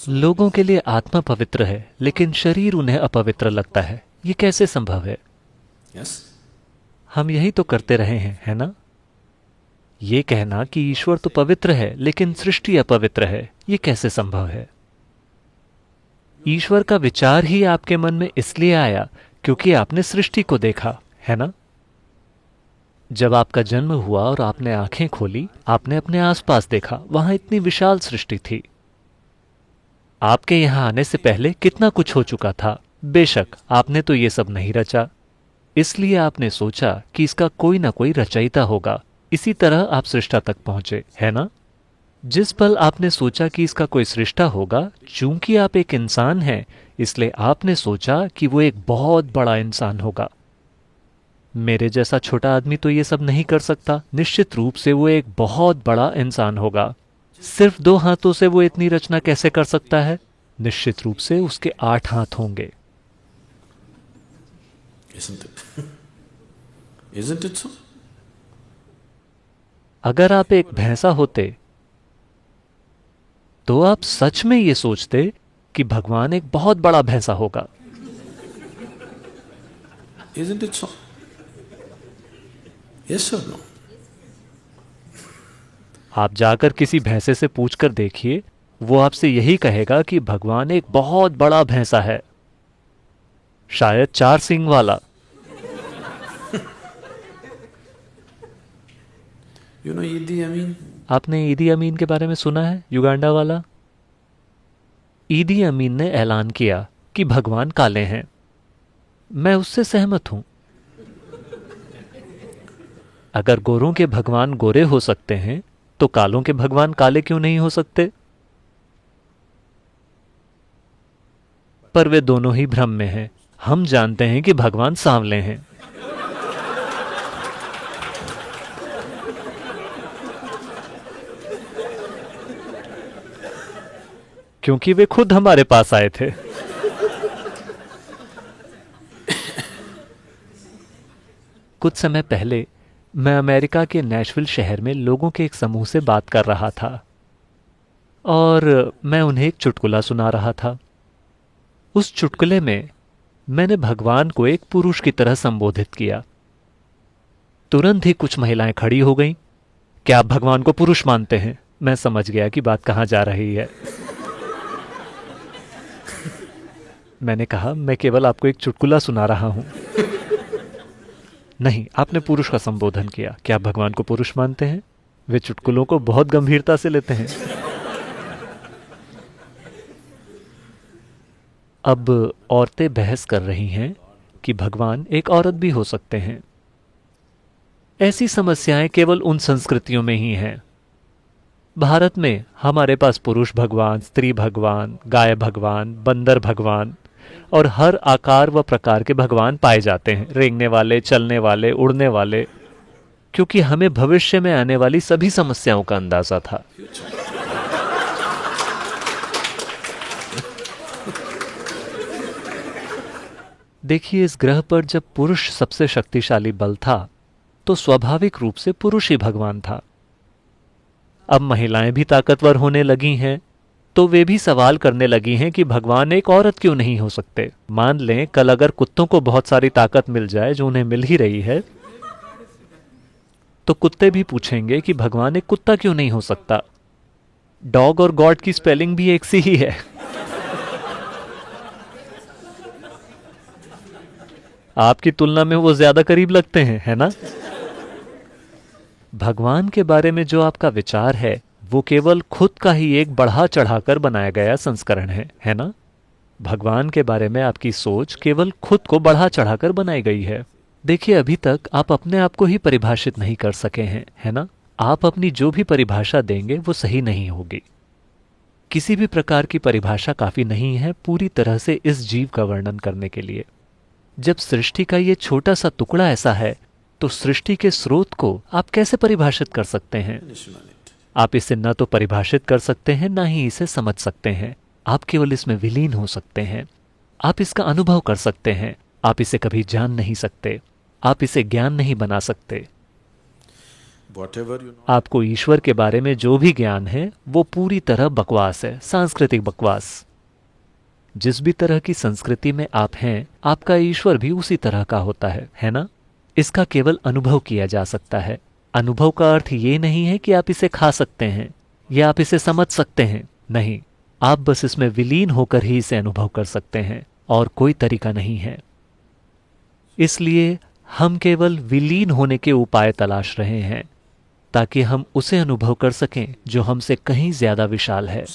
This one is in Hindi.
लोगों के लिए आत्मा पवित्र है लेकिन शरीर उन्हें अपवित्र लगता है। ये कैसे संभव है? Yes? हम यही तो करते रहे हैं, है ना? ये कहना कि ईश्वर तो पवित्र है लेकिन सृष्टि अपवित्र है, ये कैसे संभव है? ईश्वर का विचार ही आपके मन में इसलिए आया क्योंकि आपने सृष्टि को देखा, है ना? जब आपका जन्म हुआ और आपने आंखें खोली, आपने अपने आसपास देखा, वहां इतनी विशाल सृष्टि थी। आपके यहां आने से पहले कितना कुछ हो चुका था। बेशक आपने तो ये सब नहीं रचा, इसलिए आपने सोचा कि इसका कोई ना कोई रचयिता होगा। इसी तरह आप सृष्टा तक पहुंचे, है ना? जिस पल आपने सोचा कि इसका कोई सृष्टा होगा, चूंकि आप एक इंसान हैं, इसलिए आपने सोचा कि वो एक बहुत बड़ा इंसान होगा। मेरे जैसा छोटा आदमी तो ये सब नहीं कर सकता। निश्चित रूप से वो एक बहुत बड़ा इंसान होगा। सिर्फ 2 हाथों से वो इतनी रचना कैसे कर सकता है? निश्चित रूप से उसके 8 हाथ होंगे। Isn't it? Isn't it so? अगर आप एक भैंसा होते तो आप सच में ये सोचते कि भगवान एक बहुत बड़ा भैंसा होगा। Isn't it so? Yes or no? आप जाकर किसी भैंसे से पूछकर देखिए, वो आपसे यही कहेगा कि भगवान एक बहुत बड़ा भैंसा है, शायद 4 सींग वाला। You know Idi Amin? आपने ईदी अमीन के बारे में सुना है? युगांडा वाला। ईदी अमीन ने ऐलान किया कि भगवान काले हैं। मैं उससे सहमत हूं। अगर गोरों के भगवान गोरे हो सकते हैं तो कालों के भगवान काले क्यों नहीं हो सकते? पर वे दोनों ही भ्रम में हैं। हम जानते हैं कि भगवान सांवले हैं। क्योंकि वे खुद हमारे पास आए थे। कुछ समय पहले मैं अमेरिका के नेशविल शहर में लोगों के एक समूह से बात कर रहा था और मैं उन्हें एक चुटकुला सुना रहा था। उस चुटकुले में मैंने भगवान को एक पुरुष की तरह संबोधित किया। तुरंत ही कुछ महिलाएं खड़ी हो गईं। क्या आप भगवान को पुरुष मानते हैं? मैं समझ गया कि बात कहां जा रही है। मैंने कहा, मैं केवल आपको एक चुटकुला सुना रहा हूं। नहीं, आपने पुरुष का संबोधन किया। क्या आप भगवान को पुरुष मानते हैं? वे चुटकुलों को बहुत गंभीरता से लेते हैं। अब औरतें बहस कर रही हैं कि भगवान एक औरत भी हो सकते हैं। ऐसी समस्याएं केवल उन संस्कृतियों में ही हैं। भारत में हमारे पास पुरुष भगवान, स्त्री भगवान, गाय भगवान, बंदर भगवान और हर आकार व प्रकार के भगवान पाए जाते हैं। रेंगने वाले, चलने वाले, उड़ने वाले, क्योंकि हमें भविष्य में आने वाली सभी समस्याओं का अंदाजा था। देखिए, इस ग्रह पर जब पुरुष सबसे शक्तिशाली बल था तो स्वाभाविक रूप से पुरुष ही भगवान था। अब महिलाएं भी ताकतवर होने लगी हैं तो वे भी सवाल करने लगी हैं कि भगवान एक औरत क्यों नहीं हो सकते। मान लें कल अगर कुत्तों को बहुत सारी ताकत मिल जाए, जो उन्हें मिल ही रही है, तो कुत्ते भी पूछेंगे कि भगवान एक कुत्ता क्यों नहीं हो सकता। डॉग और गॉड की स्पेलिंग भी एक सी ही है। आपकी तुलना में वो ज्यादा करीब लगते हैं, है ना? भगवान के बारे में जो आपका विचार है वो केवल खुद का ही एक बढ़ा चढ़ाकर बनाया गया संस्करण है ना? भगवान के बारे में आपकी सोच केवल खुद को बढ़ा चढ़ाकर बनाई गई है। देखिए, अभी तक आप अपने आप को ही परिभाषित नहीं कर सके हैं, है ना? आप अपनी जो भी परिभाषा देंगे वो सही नहीं होगी। किसी भी प्रकार की परिभाषा काफी नहीं है पूरी तरह से इस जीव का वर्णन करने के लिए। जब सृष्टि का ये छोटा सा टुकड़ा ऐसा है तो सृष्टि के स्रोत को आप कैसे परिभाषित कर सकते हैं? आप इसे न तो परिभाषित कर सकते हैं, ना ही इसे समझ सकते हैं। आप केवल इसमें विलीन हो सकते हैं। आप इसका अनुभव कर सकते हैं। आप इसे कभी जान नहीं सकते। आप इसे ज्ञान नहीं बना सकते। whatever you know. आपको ईश्वर के बारे में जो भी ज्ञान है वो पूरी तरह बकवास है, सांस्कृतिक बकवास। जिस भी तरह की संस्कृति में आप हैं, आपका ईश्वर भी उसी तरह का होता है ना? इसका केवल अनुभव किया जा सकता है। अनुभव का अर्थ ये नहीं है कि आप इसे खा सकते हैं या आप इसे समझ सकते हैं, नहीं, आप बस इसमें विलीन होकर ही इसे अनुभव कर सकते हैं और कोई तरीका नहीं है। इसलिए हम केवल विलीन होने के उपाय तलाश रहे हैं ताकि हम उसे अनुभव कर सकें जो हमसे कहीं ज्यादा विशाल है।